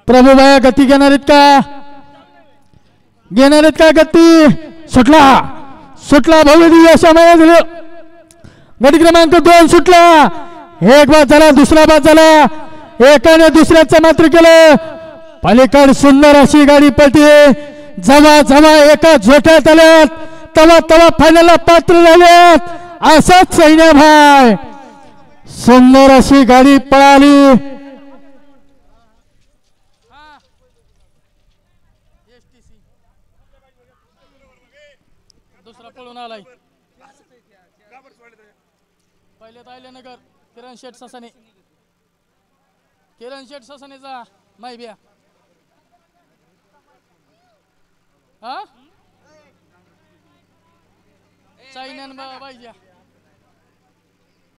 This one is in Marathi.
प्रभूबाया गती घेणार आहेत का? घेणार आहेत का गती? सुटला सुटला भव्य दिव्य अशा दिलं. गट क्रमांक 2 सुटला. एक बाद झाला, दुसरा बाद झाला. एकाने दुसऱ्याचं मात्र केलं. पलीकड सुंदर अशी गाडी पळते. जवा जवा एका झोट्यात आल्यात तवा तवा फायनलला पात्र झाल्यात. असाच सैन्य भाई सुंदर अशी गाडी पळाली. दुसरा पळून आलाय. पहिले नगर किरण शेठ ससाने. किरण शेठ ससानेचा माहिबिया. हा चायनन पाहिजे.